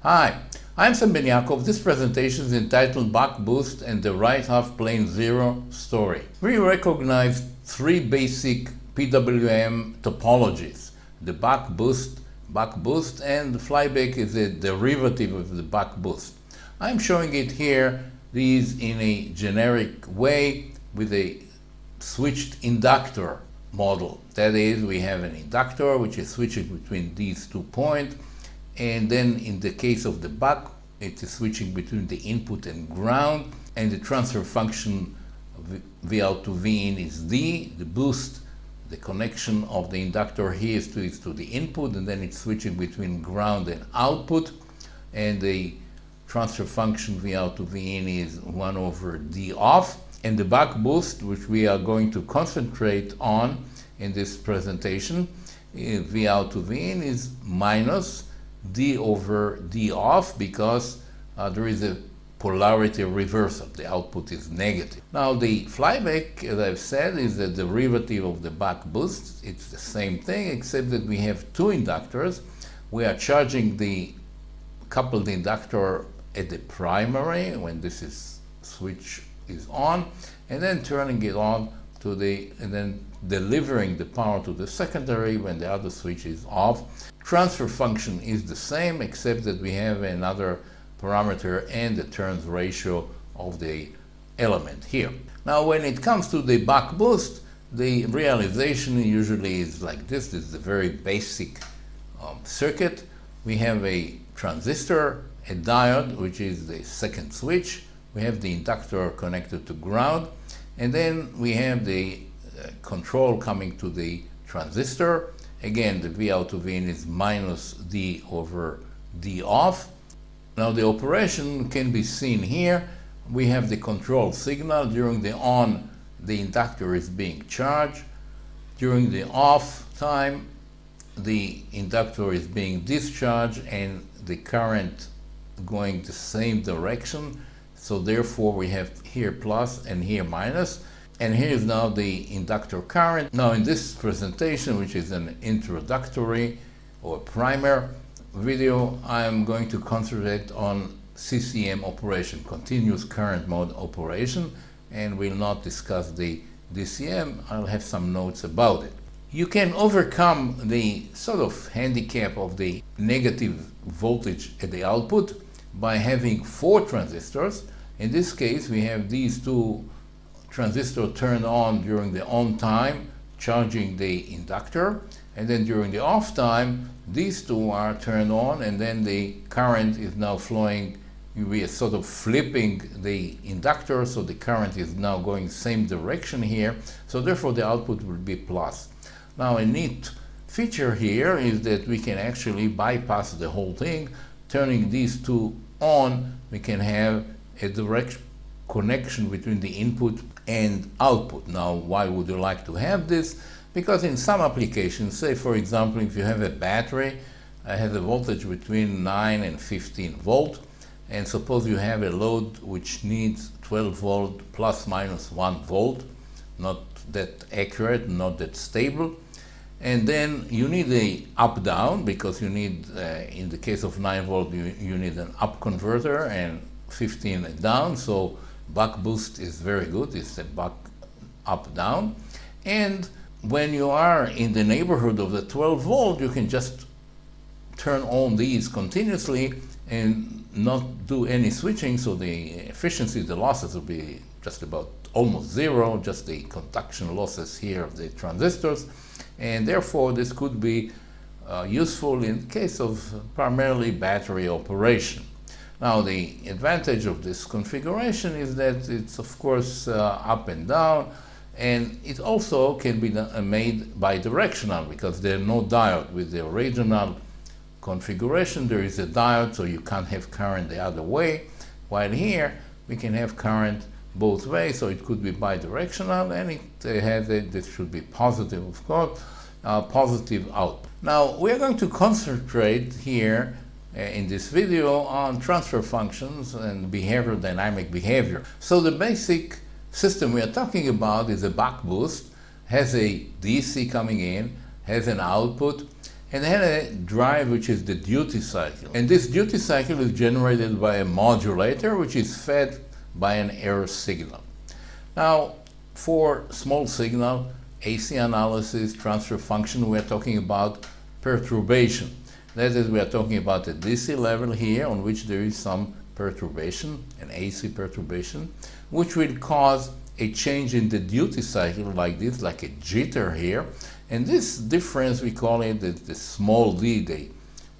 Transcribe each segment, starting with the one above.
Hi, I'm Ben-Yaakov. This presentation is entitled BuckBoost and the Right Halfplane Zero story. We recognize three basic PWM topologies: the BuckBoost, and the flyback is a derivative of the BuckBoost. I'm showing it here, these in a generic way with a switched inductor model. That is, we have an inductor which is switching between these 2 points, and then in the case of the buck, it is switching between the input and ground, and the transfer function V out to V in is D. The boost, the connection of the inductor here is to the input, and then it's switching between ground and output, and the transfer function V out to V in is 1 over D off. And the BuckBoost, which we are going to concentrate on in this presentation, V out to V in is minus D over D off, because there is a polarity reversal. The output is negative. Now the flyback, as I've said, is the derivative of the BuckBoost. It's the same thing, except that we have two inductors. We are charging the coupled inductor at the primary when this is switch is on, and then turning it on to and then delivering the power to the secondary when the other switch is off. Transfer function is the same, except that we have another parameter and the turns ratio of the element here. Now when it comes to the BuckBoost, the realization usually is like this. This is a very basic circuit. We have a transistor, a diode, which is the second switch. We have the inductor connected to ground, and then we have the control coming to the transistor. Again, the V out to V in is minus D over D off. Now the operation can be seen here. We have the control signal. During the on, the inductor is being charged. During the off time, the inductor is being discharged and the current going the same direction. So therefore we have here plus and here minus. And here is now the inductor current. Now in this presentation, which is an introductory or primer video, I'm going to concentrate on CCM operation, continuous current mode operation, and will not discuss the DCM. I'll have some notes about it. You can overcome the sort of handicap of the negative voltage at the output by having 4 transistors. In this case, we have these 2 transistors turned on during the on time, charging the inductor, and then during the off time, these 2 are turned on, and then the current is now flowing. We are sort of flipping the inductor, so the current is now going same direction here, so therefore the output will be plus. Now a neat feature here is that we can actually bypass the whole thing. Turning these 2 on, we can have a direct connection between the input and output. Now, why would you like to have this? Because in some applications, say for example, if you have a battery, it has a voltage between 9 and 15 volt, and suppose you have a load which needs 12 volt plus minus 1 volt, not that accurate, not that stable, and then you need a up-down, because you need, in the case of 9 volt, you need an up converter, and 15 down, so BuckBoost is very good. It's a buck up down, and when you are in the neighborhood of the 12 volt, you can just turn on these continuously and not do any switching, so the efficiency, the losses will be just about almost zero, just the conduction losses here of the transistors, and therefore this could be useful in case of primarily battery operation. Now the advantage of this configuration is that it's of course up and down, and it also can be made bidirectional, because there are no diode. With the original configuration there is a diode, so you can't have current the other way, while here we can have current both ways, so it could be bidirectional, and it has this should be positive, of course, positive output. Now we are going to concentrate here in this video on transfer functions and behavior, dynamic behavior. So the basic system we are talking about is a BuckBoost, has a DC coming in, has an output, and then a drive which is the duty cycle. And this duty cycle is generated by a modulator which is fed by an error signal. Now, for small signal, AC analysis, transfer function, we're talking about perturbation. That is, we are talking about a DC level here on which there is some perturbation, an AC perturbation, which will cause a change in the duty cycle like this, like a jitter here. And this difference, we call it the small d, the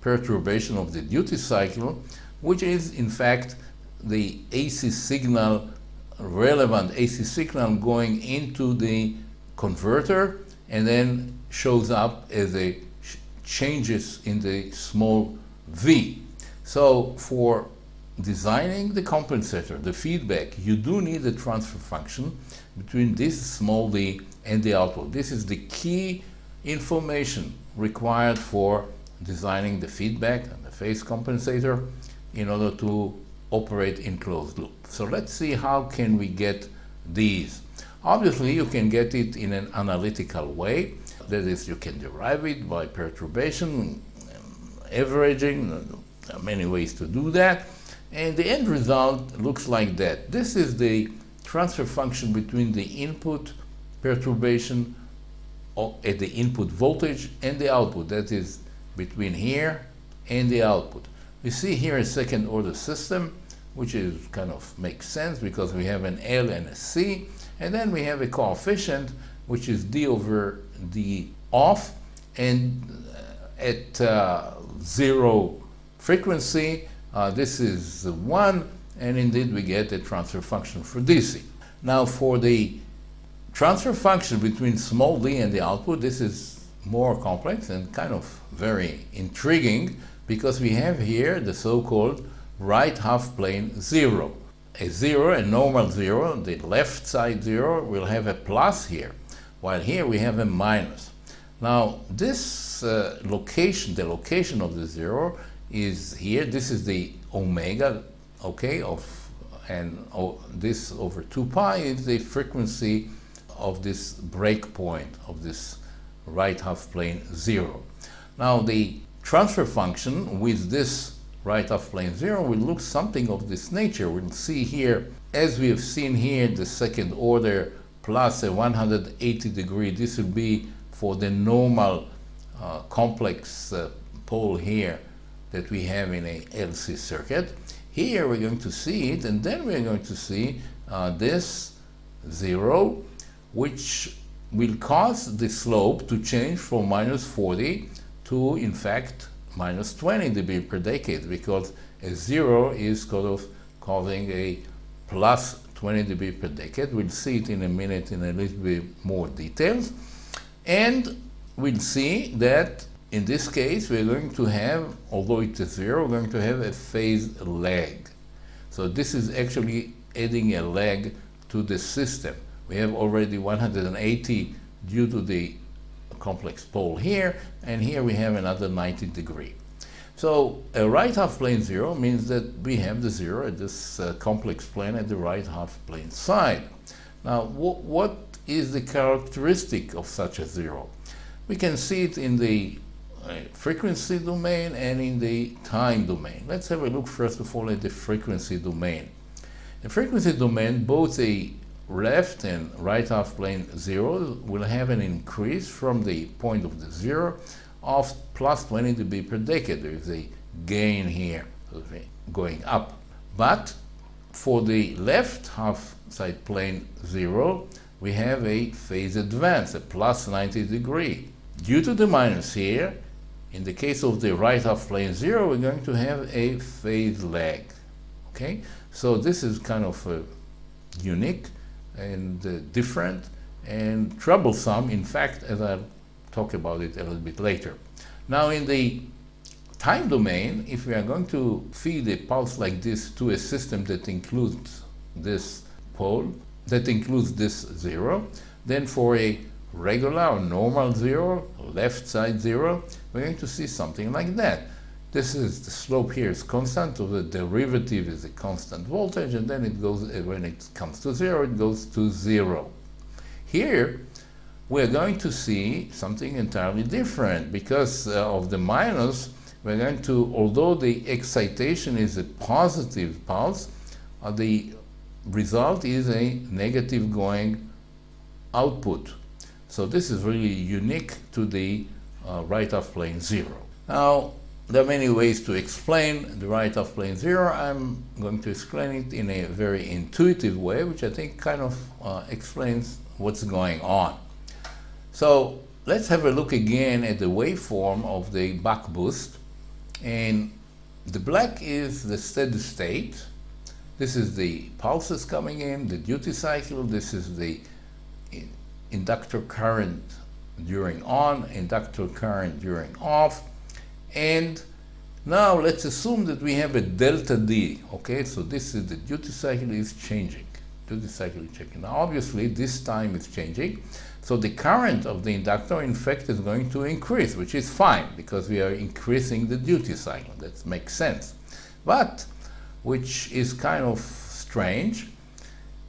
perturbation of the duty cycle, which is in fact the AC signal, relevant AC signal going into the converter and then shows up as a changes in the small v. So for designing the compensator, the feedback, you do need a transfer function between this small d and the output. This is the key information required for designing the feedback and the phase compensator in order to operate in closed loop. So let's see how can we get these. Obviously, you can get it in an analytical way. That is, you can derive it by perturbation, averaging. There are many ways to do that. And the end result looks like that. This is the transfer function between the input perturbation at the input voltage and the output. That is between here and the output. We see here a second order system, which is kind of makes sense because we have an L and a C, and then we have a coefficient which is d over d off, and at zero frequency this is 1, and indeed we get a transfer function for DC. Now for the transfer function between small d and the output, this is more complex and kind of very intriguing because we have here the so-called right half plane zero. A zero, a normal zero, the left side zero will have a plus here, while here we have a minus. Now this location, the location of the zero is here. This is the omega, okay, this over 2 pi is the frequency of this break point of this right half plane zero. Now the transfer function with this right half plane zero will look something of this nature. We'll see here, as we have seen here, the second order plus a 180 degree. This will be for the normal complex pole here that we have in a LC circuit. Here we're going to see it, and then we're going to see this zero, which will cause the slope to change from minus 40 to, in fact, minus 20 dB per decade, because a zero is kind of causing a plus 20 dB per decade. We'll see it in a minute in a little bit more details. And we'll see that in this case we're going to have, although it's a zero, we're going to have a phase lag. So this is actually adding a lag to the system. We have already 180 due to the complex pole here, and here we have another 90 degree. So a right half plane zero means that we have the zero at this complex plane at the right half plane side. Now what is the characteristic of such a zero? We can see it in the frequency domain and in the time domain. Let's have a look first of all at the frequency domain. The frequency domain, both the left and right half plane zeros will have an increase from the point of the zero of plus 20 dB per decade. There is a gain here going up. But for the left half side plane zero, we have a phase advance, a plus 90 degree. Due to the minus here, in the case of the right half plane zero, we're going to have a phase lag. Okay, so this is kind of unique and different and troublesome, in fact, as I'll talk about it a little bit later. Now in the time domain, if we are going to feed a pulse like this to a system that includes this pole, that includes this zero, then for a regular or normal zero, left side zero, we're going to see something like that. This is the slope here is constant, so the derivative is a constant voltage, and then it goes, when it comes to zero, it goes to zero. Here, we're going to see something entirely different. Because of the minus, we're going to, although the excitation is a positive pulse, the result is a negative going output. So this is really unique to the right half-plane zero. Now, there are many ways to explain the right half-plane zero. I'm going to explain it in a very intuitive way, which I think kind of explains what's going on. So let's have a look again at the waveform of the BuckBoost. And the black is the steady state. This is the pulses coming in, the duty cycle. This is the inductor current during on, inductor current during off. And now let's assume that we have a delta D, okay? So this is the duty cycle is changing. Duty cycle is changing. Now obviously this time is changing. So the current of the inductor in fact is going to increase, which is fine because we are increasing the duty cycle. That makes sense. But, which is kind of strange,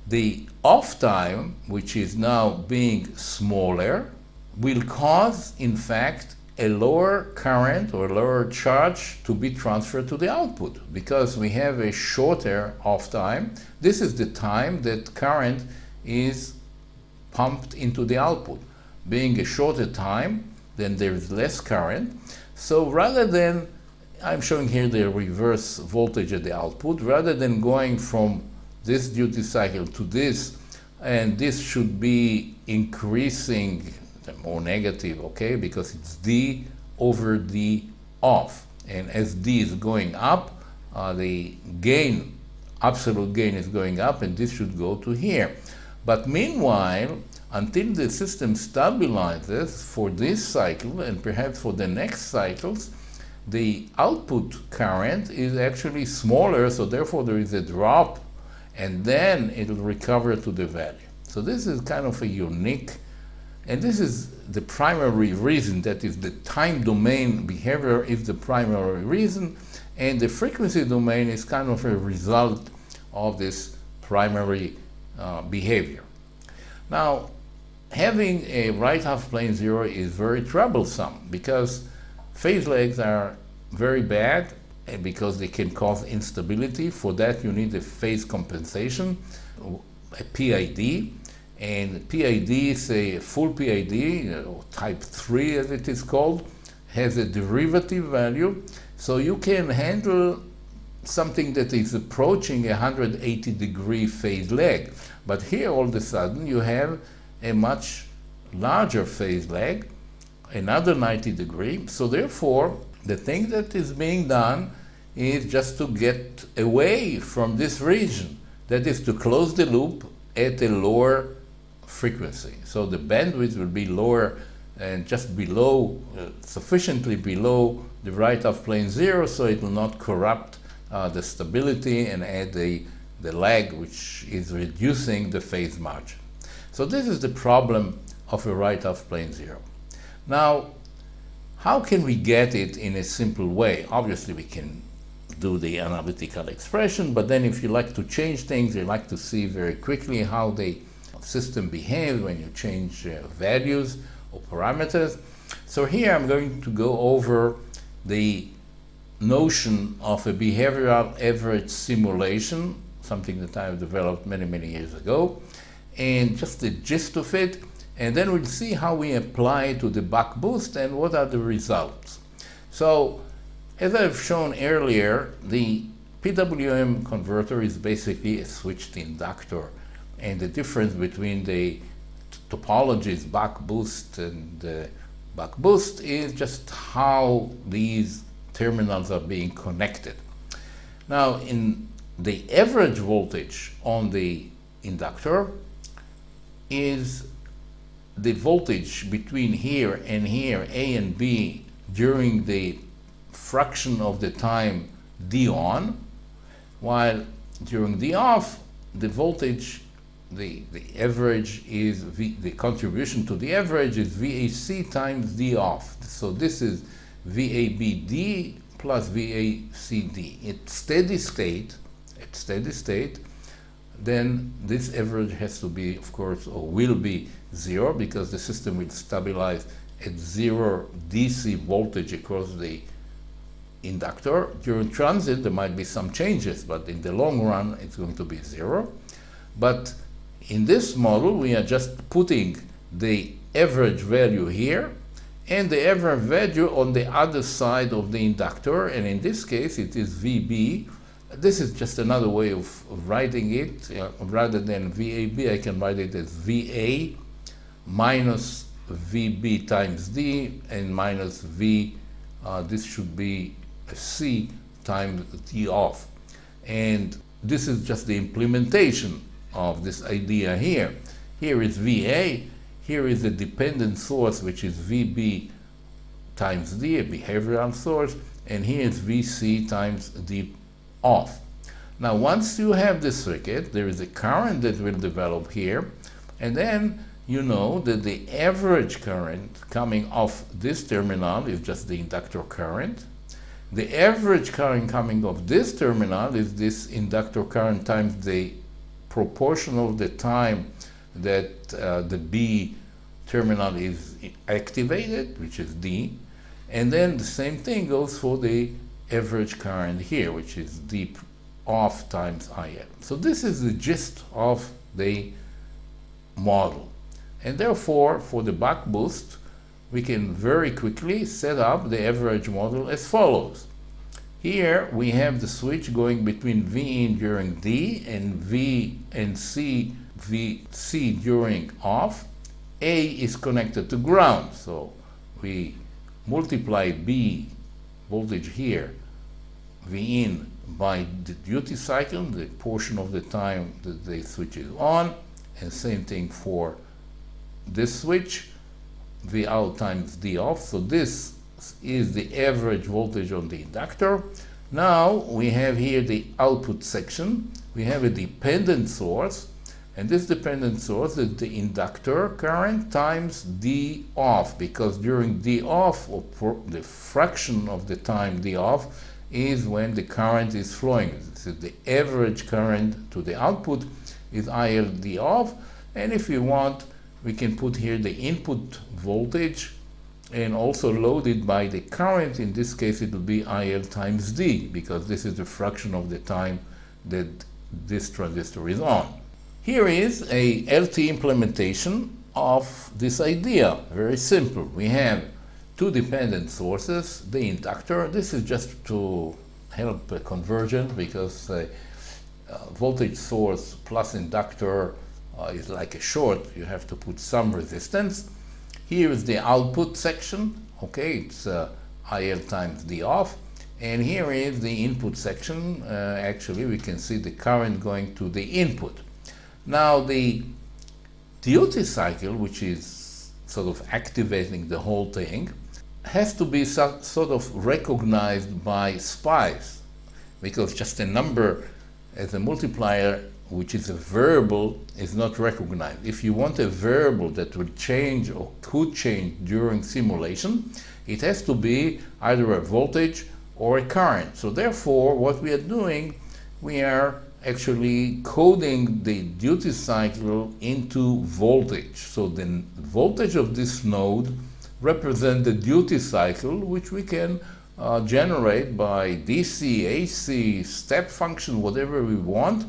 the off time, which is now being smaller, will cause in fact a lower current or lower charge to be transferred to the output because we have a shorter off time. This is the time that current is pumped into the output. Being a shorter time, then there is less current. So rather than, I'm showing here the reverse voltage at the output, rather than going from this duty cycle to this, and this should be increasing more negative, okay, because it's D over D off. And as D is going up, the gain, absolute gain is going up, and this should go to here. But meanwhile, until the system stabilizes for this cycle and perhaps for the next cycles, the output current is actually smaller, so therefore there is a drop, and then it will recover to the value. So this is kind of a unique, and this is the primary reason, that is the time domain behavior is the primary reason, and the frequency domain is kind of a result of this primary behavior. Now, having a right half-plane zero is very troublesome because phase lags are very bad and because they can cause instability. For that you need a phase compensation, a PID, and PID is a full PID, or type 3 as it is called, has a derivative value, so you can handle something that is approaching a 180-degree phase lag. But here all of a sudden you have a much larger phase lag, another 90 degree. So therefore, the thing that is being done is just to get away from this region. That is to close the loop at a lower frequency. So the bandwidth will be lower and just below, sufficiently below the right half-plane zero, so it will not corrupt the stability and add the lag, which is reducing the phase margin. So this is the problem of a right half-plane zero. Now, how can we get it in a simple way? Obviously, we can do the analytical expression, but then if you like to change things, you like to see very quickly how the system behaves when you change values or parameters. So here I'm going to go over the notion of a behavioral average simulation, something that I've developed many, many years ago, and just the gist of it, and then we'll see how we apply it to the BuckBoost and what are the results. So, as I've shown earlier, the PWM converter is basically a switched inductor, and the difference between the topologies BuckBoost and BuckBoost is just how these terminals are being connected. Now, in the average voltage on the inductor is the voltage between here and here, A and B, during the fraction of the time D on, while during D off, the voltage, the average is the contribution to the average is VAC times D off. So this is VABD plus VACD. At steady state, then this average has to be, of course, or will be 0, because the system will stabilize at 0 DC voltage across the inductor. During transit there might be some changes, but in the long run it's going to be 0. But in this model we are just putting the average value here and the average value on the other side of the inductor, and in this case it is VB. This is just another way of writing it. Rather than VAB, I can write it as VA minus VB times D and minus V, this should be C times D off. And this is just the implementation of this idea here. Here is VA, here is a dependent source which is VB times D, a behavioral source, and here is VC times D off. Now once you have this circuit, there is a current that will develop here, and then you know that the average current coming off this terminal is just the inductor current. The average current coming off this terminal is this inductor current times the proportion of the time that the B terminal is activated, which is D, and then the same thing goes for the average current here, which is D off times IL. So this is the gist of the model. And therefore, for the BuckBoost, we can very quickly set up the average model as follows. Here we have the switch going between V in during D and V and C, VC during off. A is connected to ground, so we multiply B voltage here, V in, by the duty cycle, the portion of the time that the switch is on, and same thing for this switch, V out times D off. So this is the average voltage on the inductor. Now we have here the output section. We have a dependent source, and this dependent source is the inductor current times D off, because during D off, or the fraction of the time D off, is when the current is flowing. This is the average current to the output is IL D off, and if you want, we can put here the input voltage and also load it by the current. In this case it will be IL times D, because this is the fraction of the time that this transistor is on. Here is a LT implementation of this idea. Very simple. We have two dependent sources, the inductor. This is just to help a conversion, because voltage source plus inductor is like a short. You have to put some resistance. Here is the output section. Okay, it's IL times D off. And here is the input section. Actually, we can see the current going to the input. Now, the duty cycle, which is sort of activating the whole thing, has to be sort of recognized by SPICE, because just a number as a multiplier, which is a variable, is not recognized. If you want a variable that will change or could change during simulation, it has to be either a voltage or a current. So therefore, what we are doing, we are actually coding the duty cycle into voltage. So the voltage of this node represents the duty cycle, which we can generate by DC, AC, step function, whatever we want.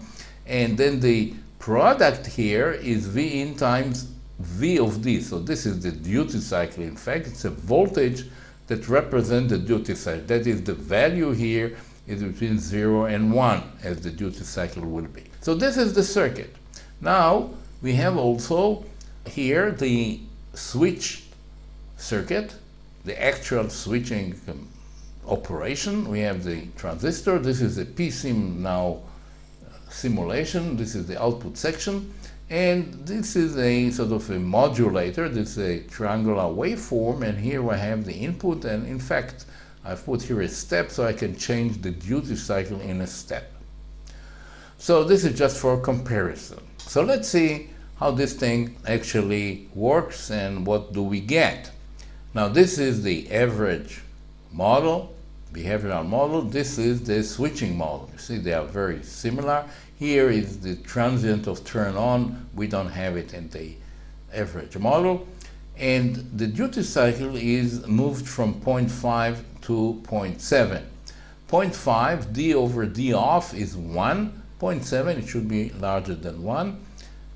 And then the product here is V in times V of D. So this is the duty cycle. In fact, it's a voltage that represents the duty cycle. That is, the value here is between 0 and 1, as the duty cycle will be. So this is the circuit. Now we have also here the switch circuit, the actual switching operation. We have the transistor. This is a PSIM now simulation. This is the output section, and this is a sort of a modulator. This is a triangular waveform, and here I have the input, and in fact I've put here a step so I can change the duty cycle in a step. So this is just for comparison. So let's see how this thing actually works and what do we get. Now this is the average model, behavioral model. This is the switching model. You see, they are very similar. Here is the transient of turn on. We don't have it in the average model. And the duty cycle is moved from 0.5 to 0.7. 0.5, D over D off is 1. 0.7, it should be larger than 1.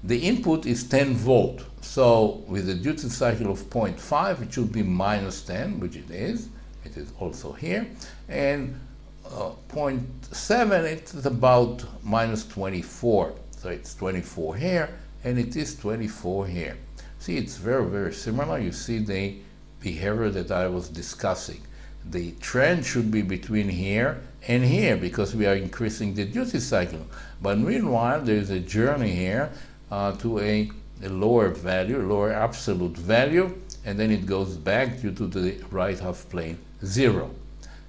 The input is 10 volt. So with a duty cycle of 0.5, it should be minus 10, which it is. It is also here. And 0.7, it's about minus 24. So it's 24 here, and it is 24 here. See, it's very, very similar. You see the behavior that I was discussing. The trend should be between here and here because we are increasing the duty cycle. But meanwhile, there is a journey here to a lower value, lower absolute value, and then it goes back due to the right half plane 0.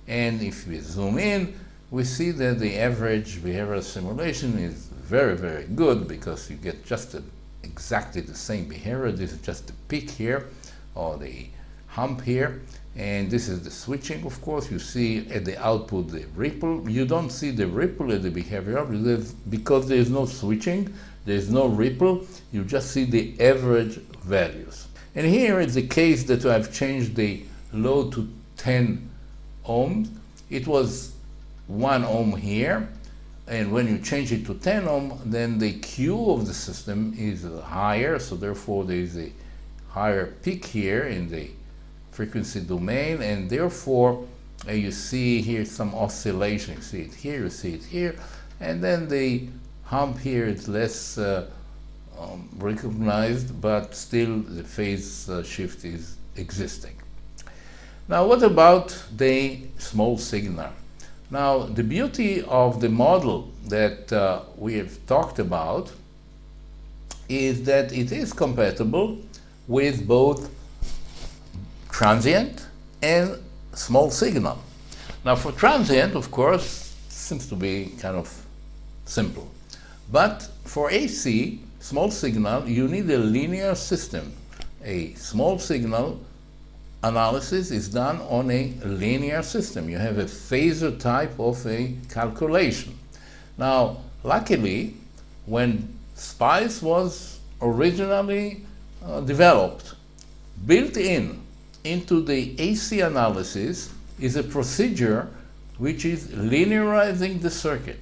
And if we zoom in, we see that the average behavioral simulation is very, very good because you get just exactly the same behavior. This is just the peak here, or the hump here, and this is the switching, of course. You see at the output the ripple. You don't see the ripple at the behavior because there is no switching, there is no ripple. You just see the average values. And here is the case that I've changed the load to 10 ohms. It was 1 ohm here, and when you change it to 10 ohm, then the Q of the system is higher, so therefore there is a higher peak here in the frequency domain, and therefore you see here some oscillation. You see it here, you see it here, and then the hump here is less recognized, but still the phase shift is existing. Now, what about the small signal? Now, the beauty of the model that we have talked about is that it is compatible with both transient and small signal. Now, for transient, of course, seems to be kind of simple. But for AC, small signal, you need a linear system. A small signal analysis is done on a linear system. You have a phasor type of a calculation. Now, luckily, when SPICE was originally developed, built into the AC analysis is a procedure which is linearizing the circuit.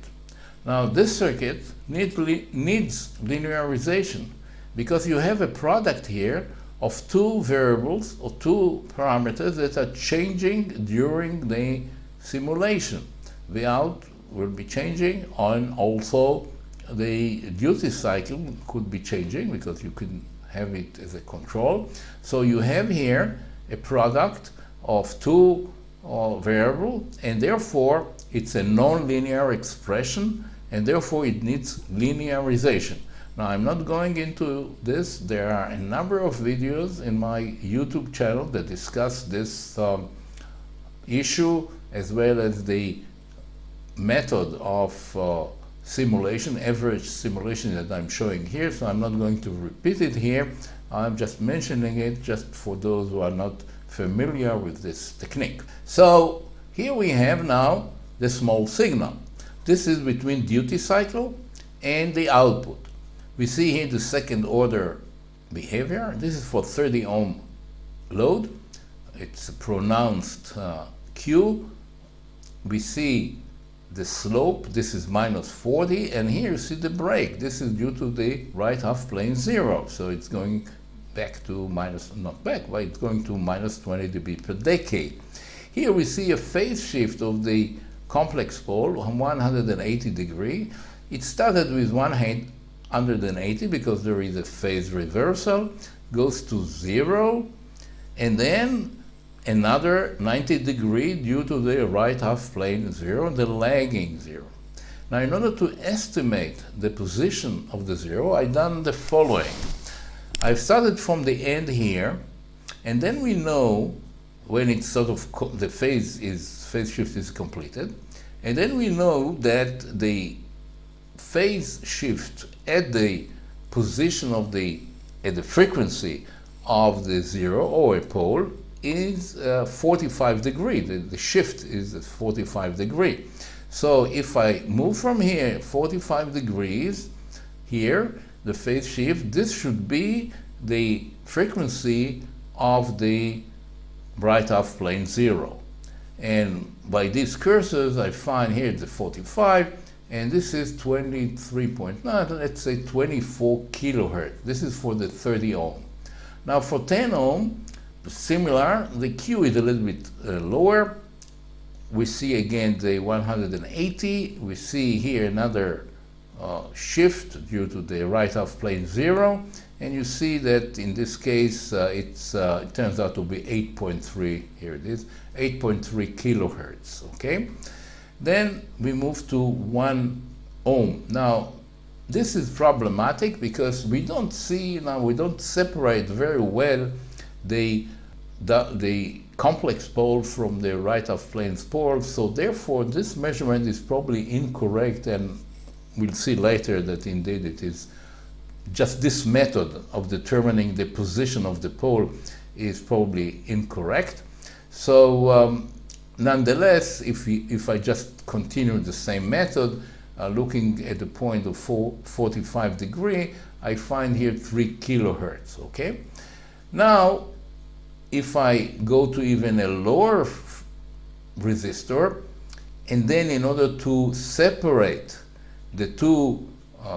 Now, this circuit needs linearization because you have a product here of two variables or two parameters that are changing during the simulation. The out will be changing, and also the duty cycle could be changing because you can have it as a control. So you have here a product of two variables, and therefore it's a non-linear expression, and therefore it needs linearization. Now, I'm not going into this. There are a number of videos in my YouTube channel that discuss this issue, as well as the method of simulation, average simulation that I'm showing here. So I'm not going to repeat it here. I'm just mentioning it just for those who are not familiar with this technique. So here we have now the small signal. This is between duty cycle and the output. We see here the second order behavior. This is for 30 ohm load. It's a pronounced Q. We see the slope. This is minus 40, and here you see the break. This is due to the right half plane 0. So it's going back to not back, but it's going to minus 20 dB per decade. Here we see a phase shift of the complex pole, 180 degree. It started with 180 because there is a phase reversal, goes to 0, and then another 90 degree due to the right half plane 0, the lagging 0. Now, in order to estimate the position of the 0, I've done the following. I've started from the end here, and then we know when it's sort of the phase shift is completed, and then we know that the phase shift at the position of at the frequency of the 0 or a pole is 45 degrees. The shift is at 45 degrees. So if I move from here 45 degrees, here, the phase shift, this should be the frequency of the bright half plane zero. And by these cursors, I find here the 45, and this is 23.9, let's say 24 kilohertz. This is for the 30 ohm. Now for 10 ohm, similar, the Q is a little bit lower. We see again the 180. We see here another shift due to the right half plane zero. And you see that in this case, it turns out to be 8.3, here it is, 8.3 kilohertz, okay? Then we move to 1 ohm. Now, this is problematic because we don't see, now we don't separate very well the complex pole from the right half plane pole, so therefore this measurement is probably incorrect, and we'll see later that indeed it is just this method of determining the position of the pole is probably incorrect. So nonetheless, if I just continue the same method, looking at the point of 45 degrees, I find here 3 kilohertz, okay? Now, if I go to even a lower resistor, and then in order to separate the two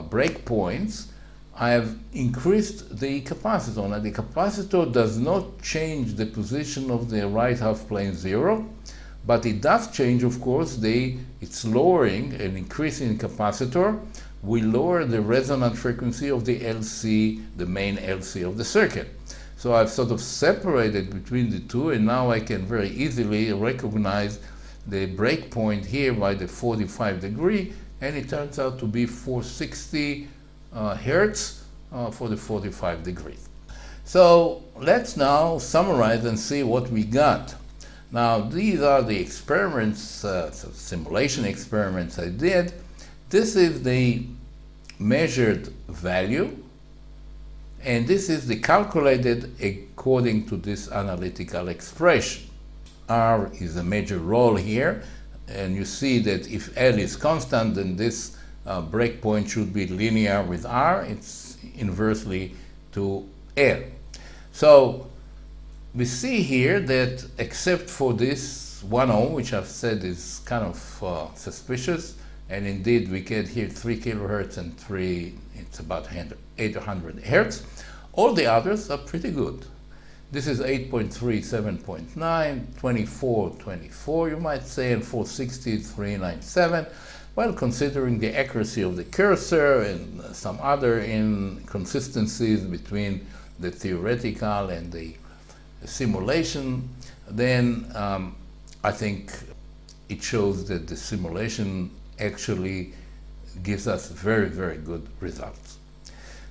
breakpoints, I have increased the capacitor. Now the capacitor does not change the position of the right half plane zero, but it does change, of course, it's lowering and increasing capacitor. We lower the resonant frequency of the LC, the main LC of the circuit. So I've sort of separated between the two, and now I can very easily recognize the breakpoint here by the 45 degree, and it turns out to be 460 hertz for the 45 degrees. So let's now summarize and see what we got. Now these are the experiments, simulation experiments I did. This is the measured value, and this is the calculated according to this analytical expression. R is a major role here, and you see that if L is constant, then this breakpoint should be linear with R. It's inversely to L. So we see here that except for this 1 ohm, which I've said is kind of suspicious, and indeed we get here 3 kilohertz and it's about 800 hertz. All the others are pretty good. This is 8.3, 7.9, 24, 24, you might say, and 460, 397. Well, considering the accuracy of the cursor and some other inconsistencies between the theoretical and the simulation, then I think it shows that the simulation actually gives us very, very good results.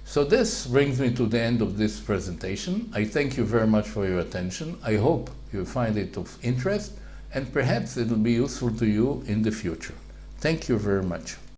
So this brings me to the end of this presentation. I thank you very much for your attention. I hope you find it of interest, and perhaps it will be useful to you in the future. Thank you very much.